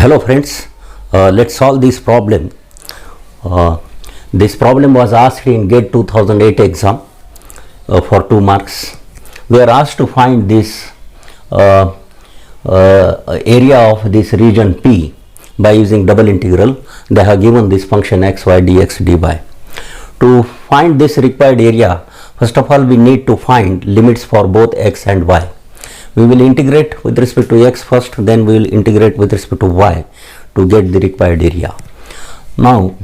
Hello friends, let's solve this problem. This problem was asked in GATE 2008 exam for 2 marks. We are asked to find this area of this region P by using double integral. They have given this function xy dx dy. To find this required area, first of all we need to find limits for both x and y. We will integrate with respect to x first, then we will integrate with respect to y to get the required area. Now,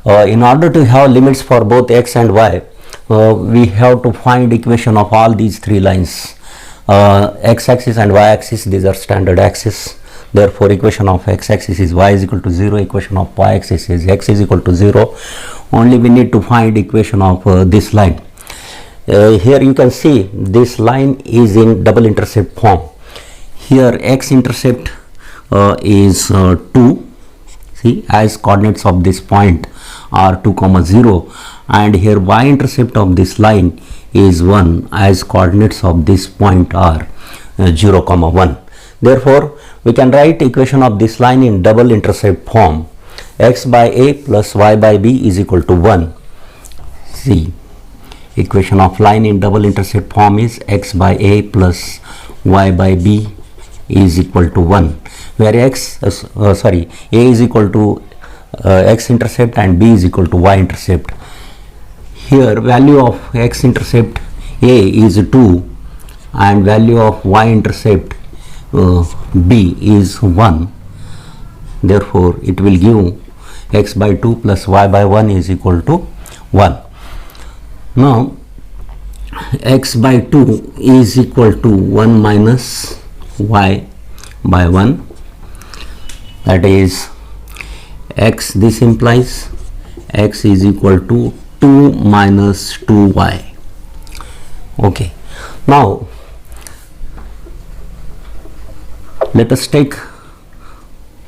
in order to have limits for both x and y, we have to find equation of all these three lines. X-axis and y-axis, these are standard axis. Therefore, equation of x-axis is y is equal to 0, equation of y-axis is x is equal to 0. Only we need to find equation of this line. Here you can see this line is in double intercept form. Here x-intercept is 2, see, as coordinates of this point are 2, 0, and here y-intercept of this line is 1 as coordinates of this point are 0, 1. Therefore, we can write equation of this line in double intercept form. X by a plus y by b is equal to 1. See, equation of line in double intercept form is x by a plus y by b is equal to 1, where a is equal to x-intercept and b is equal to y-intercept. Here value of x-intercept a is 2 and value of y-intercept b is 1. Therefore, it will give x by 2 plus y by 1 is equal to 1. Now, x by 2 is equal to 1 minus y by 1, that is x, this implies x is equal to 2 minus 2y. Okay. Now, let us take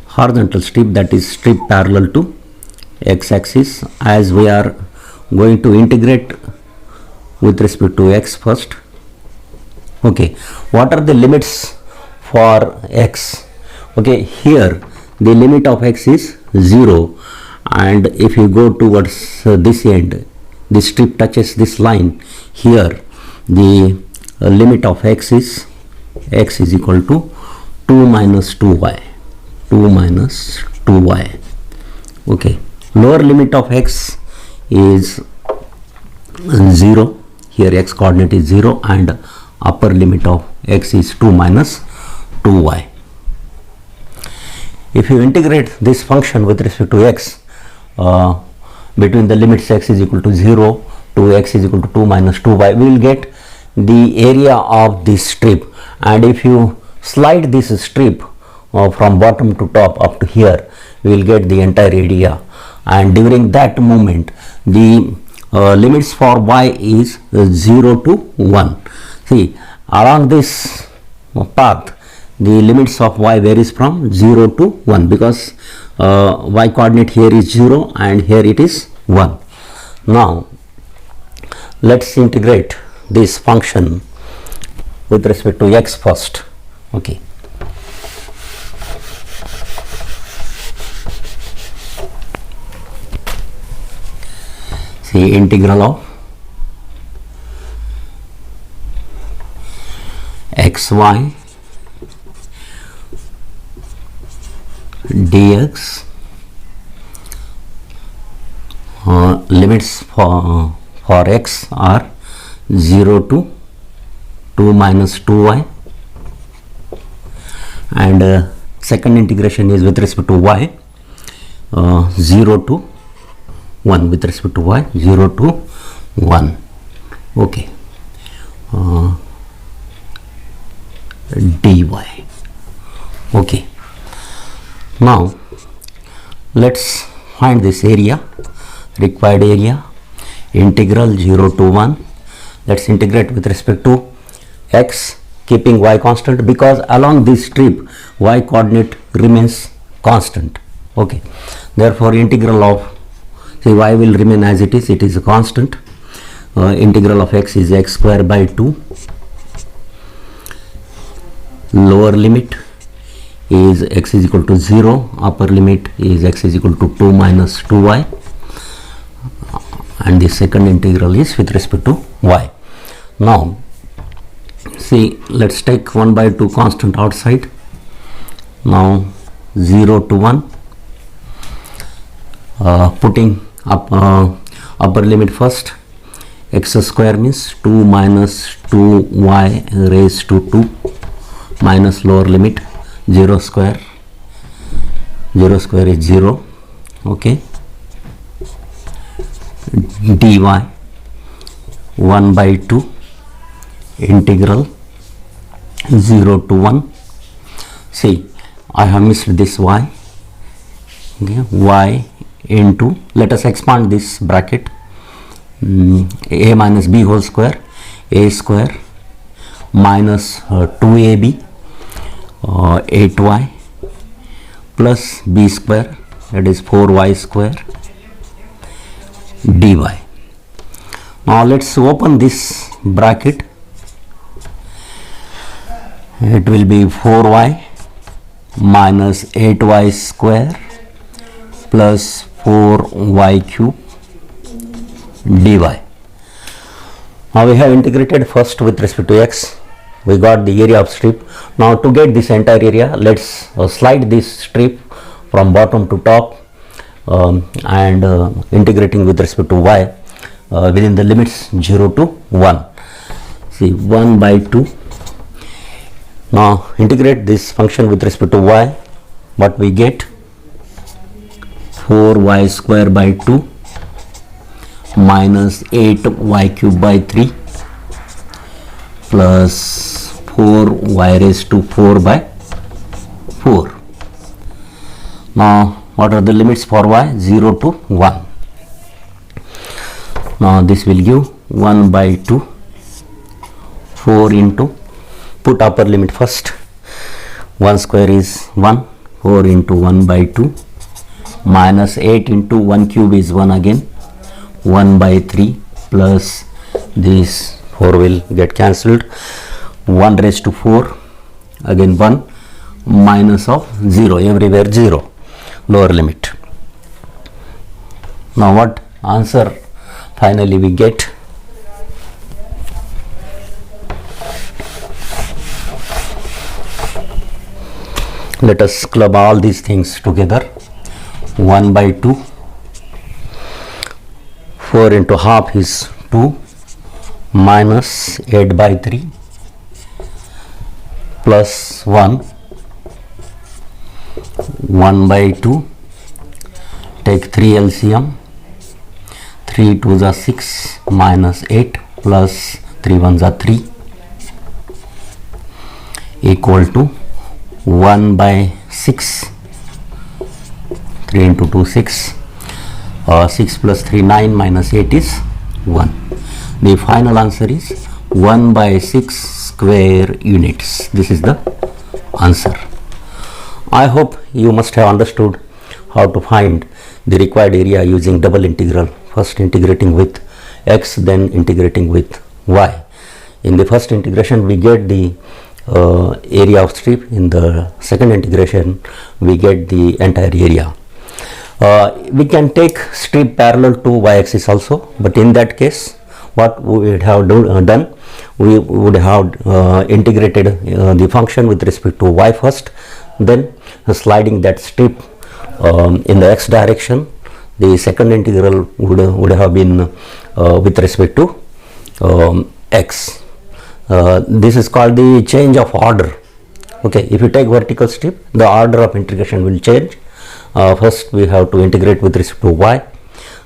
horizontal strip, that is strip parallel to x-axis, as we are going to integrate with respect to x first. Okay, what are the limits for x? Okay, here the limit of x is 0, and if you go towards this end, the strip touches this line. Here the limit of x is equal to 2 minus 2y, 2 minus 2y. Okay, lower limit of x is 0, here x coordinate is 0, and upper limit of x is 2 minus 2y. If you integrate this function with respect to x between the limits x is equal to 0 to x is equal to 2 minus 2y, we will get the area of this strip. And if you slide this strip from bottom to top up to here, we will get the entire area. And during that moment, the limits for y is 0 to 1. See, along this path, the limits of y varies from 0 to 1, because y coordinate here is 0 and here it is 1. Now, let's integrate this function with respect to x first. Okay. See, integral of xy dx, limits for x are 0 to 2 minus 2y, and second integration is with respect to y, 0 to 1, with respect to y, 0 to 1. Okay. Dy. Okay. Now, let's find this area, required area, integral 0 to 1. Let's integrate with respect to x, keeping y constant, because along this strip y coordinate remains constant. Okay. Therefore, integral of, see, y will remain as it is a constant. Integral of x is x square by 2. Lower limit is x is equal to 0, upper limit is x is equal to 2 minus 2y, and the second integral is with respect to y. Now see, let's take 1 by 2 constant outside. Now 0 to 1, putting up upper limit first. X square means 2 minus 2y raised to 2 minus lower limit 0 square. 0 square is 0. Okay. dy 1 by 2 integral 0 to 1. See, I have missed this y. Okay, y into, let us expand this bracket, a minus b whole square, a square minus 2ab 8y plus b square, that is 4y square dy. Now let's open this bracket. It will be 4y minus 8y square plus 4y cube dy. Now we have integrated first with respect to x. We got the area of strip. Now to get this entire area, let's slide this strip from bottom to top and integrating with respect to y within the limits 0 to 1. See, 1 by 2. Now integrate this function with respect to y. What we get? 4y square by 2 minus 8y cube by 3 plus 4y raised to 4 by 4. Now what are the limits for y? 0 to 1. Now this will give 1 by 2, 4 into, put upper limit first, 1 square is 1, 4 into 1 by 2 minus 8 into 1 cube is 1 again, 1 by 3 plus this 4 will get cancelled, 1 raised to 4, again 1 minus of 0, everywhere 0, lower limit. Now what answer finally we get? Let us club all these things together. 1 by 2, 4 into half is 2 minus 8 by 3 plus 1, 1 by 2, take 3 LCM, 3 2s are 6 minus 8 plus 3 1s are 3 equal to 1 by 6, 3 into 2 6, 6 plus 3 9 minus 8 is 1. The final answer is 1 by 6 square units. This is the answer. I hope you must have understood how to find the required area using double integral, first integrating with x, then integrating with y. In the first integration we get the area of strip, in the second integration we get the entire area. We can take strip parallel to y-axis also, but in that case what we would have done, we would have integrated the function with respect to y first, then sliding that strip in the x direction. The second integral would have been with respect to x. This is called the change of order. Okay, if you take vertical strip, the order of integration will change. First we have to integrate with respect to y,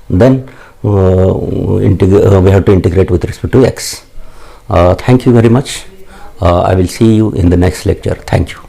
then we have to integrate with respect to x. Thank you very much. I will see you in the next lecture. Thank you.